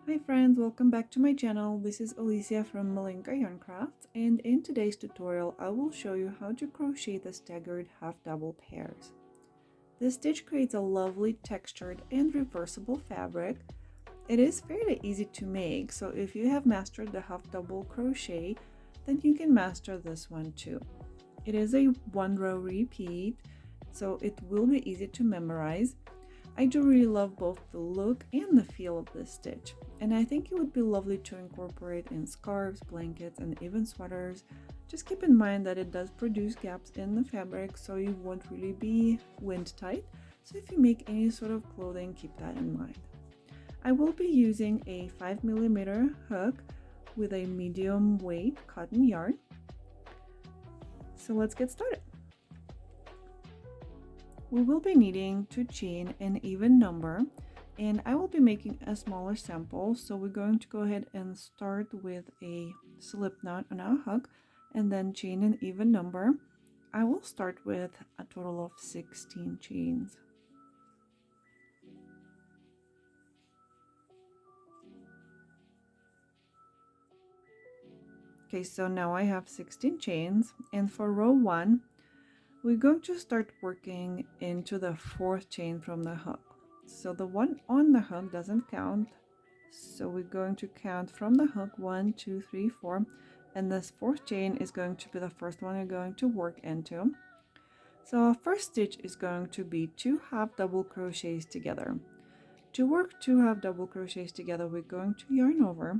Hi friends, welcome back to my channel. This is Alicia from Malinka Yarn Crafts, and in today's tutorial I will show you how to crochet the staggered half double pairs. This stitch creates a lovely textured and reversible fabric. It is fairly easy to make, so if you have mastered the half double crochet, then you can master this one too. It is a one row repeat, so it will be easy to memorize. I do really love both the look and the feel of this stitch, and I think it would be lovely to incorporate in scarves, blankets, and even sweaters. Just keep in mind that it does produce gaps in the fabric, so you won't really be wind tight. So if you make any sort of clothing, keep that in mind. I will be using a 5mm hook with a medium weight cotton yarn. So let's get started. We will be needing to chain an even number, and I will be making a smaller sample, so we're going to go ahead and start with a slip knot on our hook and then chain an even number. I will start with a total of 16 chains. Okay, so now I have 16 chains, and for row 1 we're going to start working into the 4th chain from the hook. So the one on the hook doesn't count, so we're going to count from the hook 1, 2, 3, 4, and this 4th chain is going to be the first one you're going to work into. So our first stitch is going to be 2 half double crochets together. To work 2 half double crochets together, we're going to yarn over,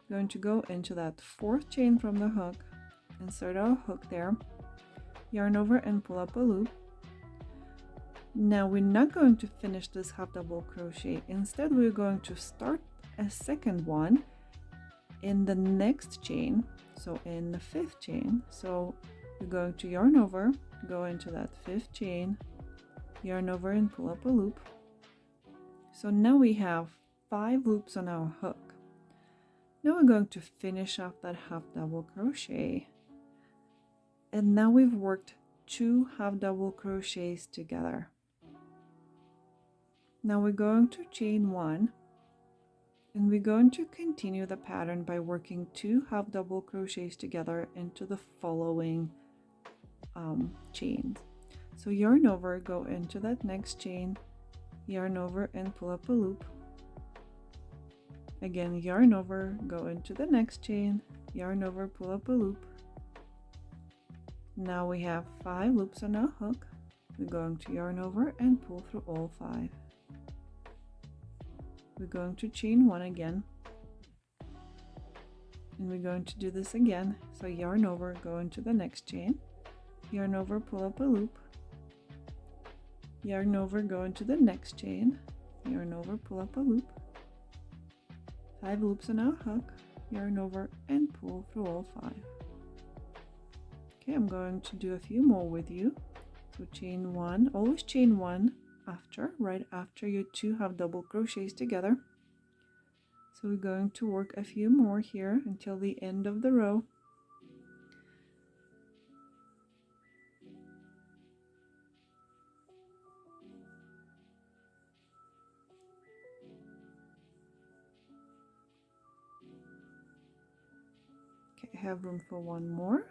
going to go into that 4th chain from the hook, insert our hook there, yarn over and pull up a loop. Now we're not going to finish this half double crochet. Instead, we're going to start a second one in the next chain, so in the 5th chain. So we're going to yarn over, go into that 5th chain, yarn over and pull up a loop. So now we have 5 loops on our hook. Now we're going to finish off that half double crochet, and now we've worked 2 half double crochets together. Now we're going to chain 1, and we're going to continue the pattern by working 2 half double crochets together into the following chains. So yarn over, go into that next chain, yarn over and pull up a loop. Again, yarn over, go into the next chain, yarn over, pull up a loop. Now we have 5 loops on our hook. We're going to yarn over and pull through all 5. We're going to chain 1 again, and we're going to do this again. So yarn over, go into the next chain, yarn over, pull up a loop, yarn over, go into the next chain, yarn over, pull up a loop, 5 loops on our hook, yarn over and pull through all 5. Okay, I'm going to do a few more with you. So chain 1, always chain 1 right after your 2 half double crochets together. So we're going to work a few more here until the end of the row. Okay, I have room for one more.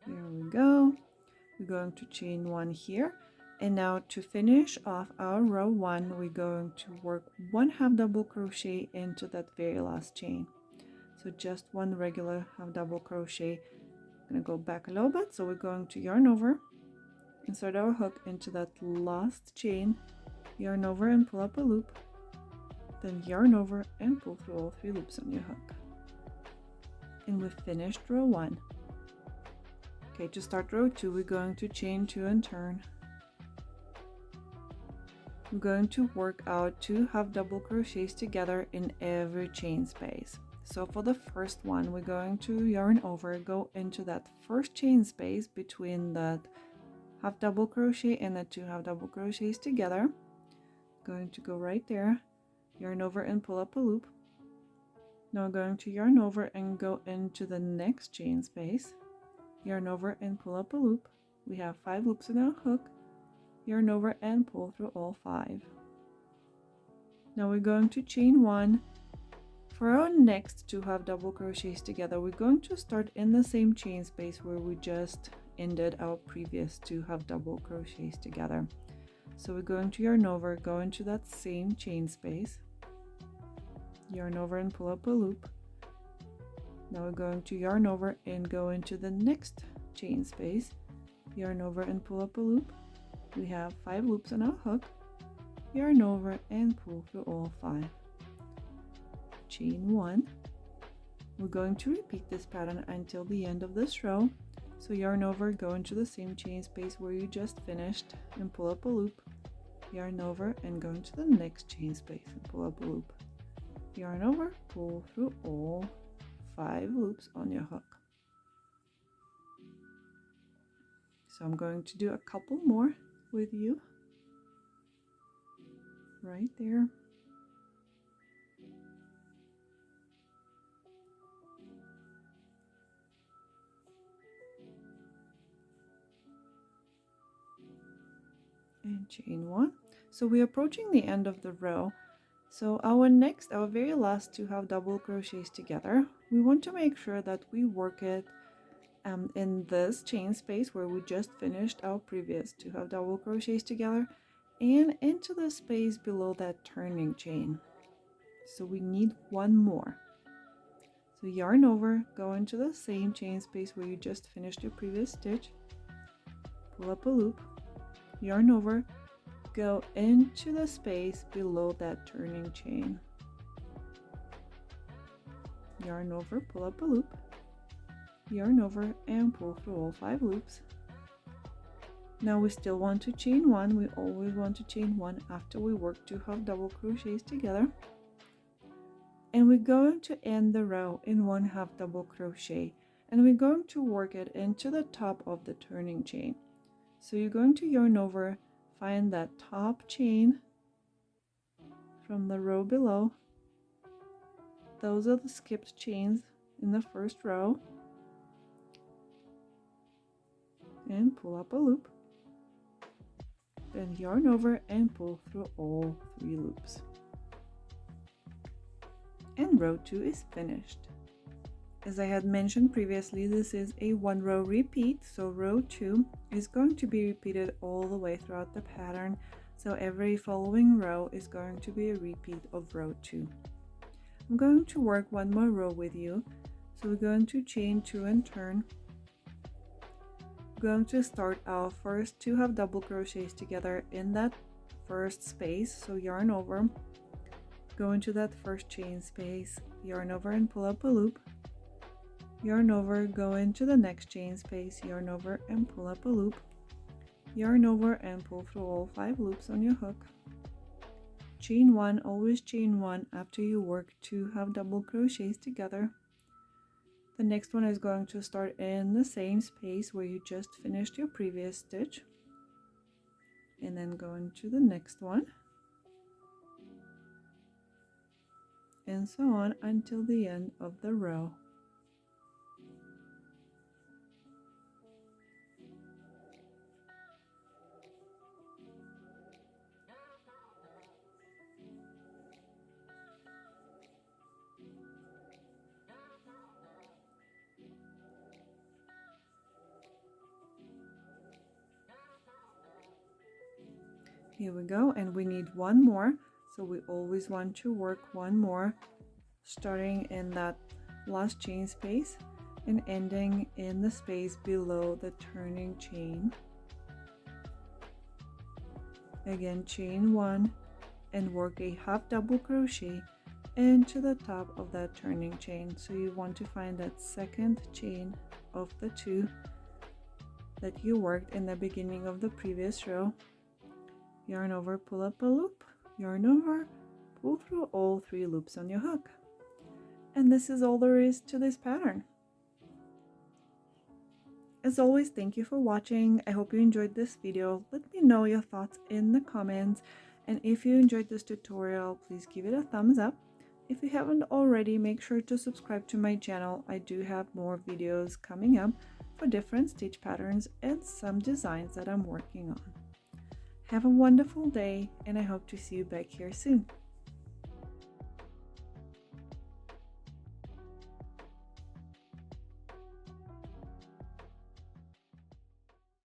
There we go. We're going to chain 1 here, and now to finish off our row 1, we're going to work 1 half double crochet into that very last chain. So just 1 regular half double crochet. I'm going to go back a little bit, so we're going to yarn over, insert our hook into that last chain, yarn over and pull up a loop, then yarn over and pull through all 3 loops on your hook, and we've finished row 1. Okay, to start row 2, we're going to chain 2 and turn. I'm going to work out 2 half double crochets together in every chain space. So for the first one, we're going to yarn over, go into that first chain space between that half double crochet and the 2 half double crochets together. Going to go right there, yarn over and pull up a loop. Now I'm going to yarn over and go into the next chain space, yarn over and pull up a loop. We have 5 loops in our hook, yarn over and pull through all 5. Now we're going to chain 1. For our next 2 half double crochets together, we're going to start in the same chain space where we just ended our previous 2 half double crochets together. So we're going to yarn over, go into that same chain space, yarn over and pull up a loop. Now we're going to yarn over and go into the next chain space, yarn over and pull up a loop. We have 5 loops on our hook, yarn over and pull through all 5. Chain 1. We're going to repeat this pattern until the end of this row. So yarn over, go into the same chain space where you just finished and pull up a loop, yarn over and go into the next chain space and pull up a loop, yarn over, pull through all 5 loops on your hook. So I'm going to do a couple more with you right there. And chain 1. So we're approaching the end of the row. So our very last 2 half double crochets together, we want to make sure that we work it in this chain space where we just finished our previous 2 half double crochets together and into the space below that turning chain. So we need one more. So yarn over, go into the same chain space where you just finished your previous stitch, pull up a loop, yarn over, go into the space below that turning chain, yarn over, pull up a loop, yarn over and pull through all 5 loops. Now we still want to chain 1. We always want to chain 1 after we work 2 half double crochets together, and we're going to end the row in 1 half double crochet, and we're going to work it into the top of the turning chain. So you're going to yarn over, find that top chain from the row below. Those are the skipped chains in the first row, and pull up a loop, then yarn over and pull through all 3 loops. And row 2 is finished. As I had mentioned previously, this is a 1 row repeat, so row 2 is going to be repeated all the way throughout the pattern, so every following row is going to be a repeat of row 2. I'm going to work 1 more row with you, so we're going to chain 2 and turn. We're going to start our first 2 half double crochets together in that first space, so yarn over, go into that first chain space, yarn over and pull up a loop, yarn over, go into the next chain space, yarn over and pull up a loop, yarn over and pull through all 5 loops on your hook. Chain 1, always chain 1 after you work 2 half double crochets together. The next one is going to start in the same space where you just finished your previous stitch, and then go into the next one, and so on until the end of the row. Here we go, and we need 1 more, so we always want to work 1 more, starting in that last chain space and ending in the space below the turning chain. Again, chain 1 and work a half double crochet into the top of that turning chain. So you want to find that second chain of the 2 that you worked in the beginning of the previous row. Yarn over, pull up a loop, yarn over, pull through all 3 loops on your hook. And this is all there is to this pattern. As always, thank you for watching. I hope you enjoyed this video. Let me know your thoughts in the comments, and if you enjoyed this tutorial, please give it a thumbs up. If you haven't already, make sure to subscribe to my channel. I do have more videos coming up for different stitch patterns and some designs that I'm working on. Have a wonderful day, and I hope to see you back here soon.